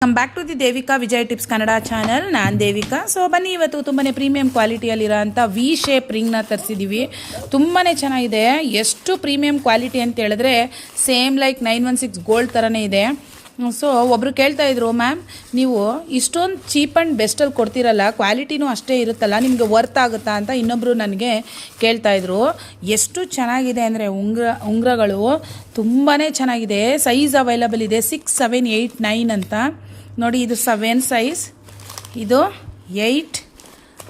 Come back to the Devika Vijay tips Kannada channel. ನಾನು Devika. So ಬನ್ನಿ, ಇವತ್ತು ತುಂಬಾ ಪ್ರೀಮಿಯಂ ಕ್ವಾಲಿಟಿಯಲ್ಲಿರೋಂಥ ವಿ ಶೇಪ್ ರಿಂಗ್ನ ತರಿಸಿದ್ದೀವಿ. ತುಂಬಾ ಚೆನ್ನಾಗಿದೆ. ಎಷ್ಟು ಪ್ರೀಮಿಯಂ ಕ್ವಾಲಿಟಿ ಅಂತ ಹೇಳಿದ್ರೆ ಸೇಮ್ ಲೈಕ್ 916 ಗೋಲ್ಡ್ ಥರನೇ ಇದೆ. ಸೊ ಒಬ್ಬರು ಕೇಳ್ತಾ ಇದ್ರು, ಮ್ಯಾಮ್ ನೀವು ಇಷ್ಟೊಂದು ಚೀಪ್ ಆ್ಯಂಡ್ ಬೆಸ್ಟಲ್ಲಿ ಕೊಡ್ತೀರಲ್ಲ, ಕ್ವಾಲಿಟಿನೂ ಅಷ್ಟೇ ಇರುತ್ತಲ್ಲ, ನಿಮಗೆ ವರ್ತ್ ಆಗುತ್ತಾ ಅಂತ ಇನ್ನೊಬ್ಬರು ನನಗೆ ಕೇಳ್ತಾಯಿದ್ರು. ಎಷ್ಟು ಚೆನ್ನಾಗಿದೆ ಅಂದರೆ ಉಂಗುರಗಳು ತುಂಬಾ ಚೆನ್ನಾಗಿದೆ. ಸೈಜ್ ಅವೈಲಬಲ್ ಇದೆ 6, 7, 8, 9 ಅಂತ ನೋಡಿ. ಇದು 7 ಸೈಜ್, ಇದು 8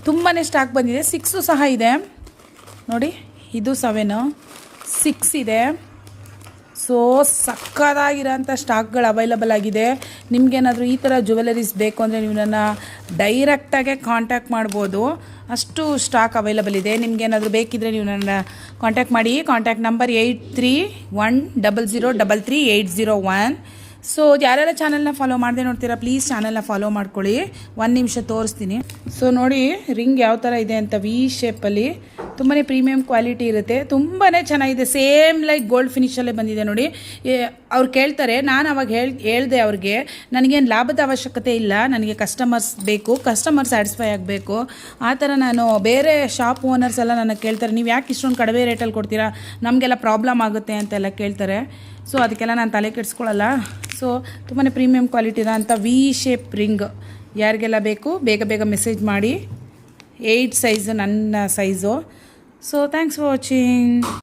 ತುಂಬಾ ಸ್ಟಾಕ್ ಬಂದಿದೆ. 6 ಸಹ ಇದೆ ನೋಡಿ. ಇದು 7, 6 ಇದೆ. ಸೊ ಸಕ್ಕತ್ತಾಗಿರೋಂಥ ಸ್ಟಾಕ್ಗಳು ಅವೈಲಬಲ್ ಆಗಿದೆ. ನಿಮಗೇನಾದರೂ ಈ ಥರ ಜ್ಯುವೆಲರೀಸ್ ಬೇಕು ಅಂದರೆ ನೀವು ನನ್ನ ಡೈರೆಕ್ಟಾಗೆ ಕಾಂಟ್ಯಾಕ್ಟ್ ಮಾಡ್ಬೋದು. ಅಷ್ಟು ಸ್ಟಾಕ್ ಅವೈಲಬಲ್ ಇದೆ. ನಿಮಗೇನಾದರೂ ಬೇಕಿದ್ದರೆ ನೀವು ನನ್ನ ಕಾಂಟ್ಯಾಕ್ಟ್ ಮಾಡಿ. Contact number 8310033801. ಸೊ ಯಾರೆಲ್ಲ ಚಾನಲ್ನ ಫಾಲೋ ಮಾಡದೆ ನೋಡ್ತೀರಾ, ಪ್ಲೀಸ್ ಚಾನಲ್ನ ಫಾಲೋ ಮಾಡ್ಕೊಳ್ಳಿ. 1 ನಿಮಿಷ ತೋರಿಸ್ತೀನಿ. ಸೊ ನೋಡಿ ರಿಂಗ್ ಯಾವ ಥರ ಇದೆ ಅಂತ. ವಿ ಶೇಪಲ್ಲಿ ತುಂಬಾ ಪ್ರೀಮಿಯಂ ಕ್ವಾಲಿಟಿ ಇರುತ್ತೆ. ತುಂಬಾ ಚೆನ್ನಾಗಿದೆ. ಸೇಮ್ ಲೈಕ್ ಗೋಲ್ಡ್ ಫಿನಿಷಲ್ಲೇ ಬಂದಿದೆ ನೋಡಿ. ಅವ್ರು ಕೇಳ್ತಾರೆ, ನಾನು ಅವಾಗ ಹೇಳಿದೆ ಅವ್ರಿಗೆ, ನನಗೇನು ಲಾಭದ ಅವಶ್ಯಕತೆ ಇಲ್ಲ, ನನಗೆ ಕಸ್ಟಮರ್ಸ್ ಬೇಕು, ಕಸ್ಟಮರ್ ಸ್ಯಾಟಿಸ್ಫೈ ಆಗಬೇಕು. ಆ ಥರ ನಾನು ಬೇರೆ ಶಾಪ್ ಓನರ್ಸ್ ಎಲ್ಲ ನನಗೆ ಕೇಳ್ತಾರೆ, ನೀವು ಯಾಕೆ ಇಷ್ಟೊಂದು ಕಡಿಮೆ ರೇಟಲ್ಲಿ ಕೊಡ್ತೀರಾ, ನಮಗೆಲ್ಲ ಪ್ರಾಬ್ಲಮ್ ಆಗುತ್ತೆ ಅಂತೆಲ್ಲ ಕೇಳ್ತಾರೆ. ಸೊ ಅದಕ್ಕೆಲ್ಲ ನಾನು ತಲೆ ಕೆಡಿಸ್ಕೊಳ್ಳಲ್ಲ. ಸೊ ತುಂಬಾ ಪ್ರೀಮಿಯಂ ಕ್ವಾಲಿಟಿ ಇರೋಂಥ ವಿ ಶೇಪ್ ರಿಂಗ್ ಯಾರಿಗೆಲ್ಲ ಬೇಕು ಬೇಗ ಬೇಗ ಮೆಸೇಜ್ ಮಾಡಿ. 8 ಸೈಜು ನನ್ನ size. So thanks for watching.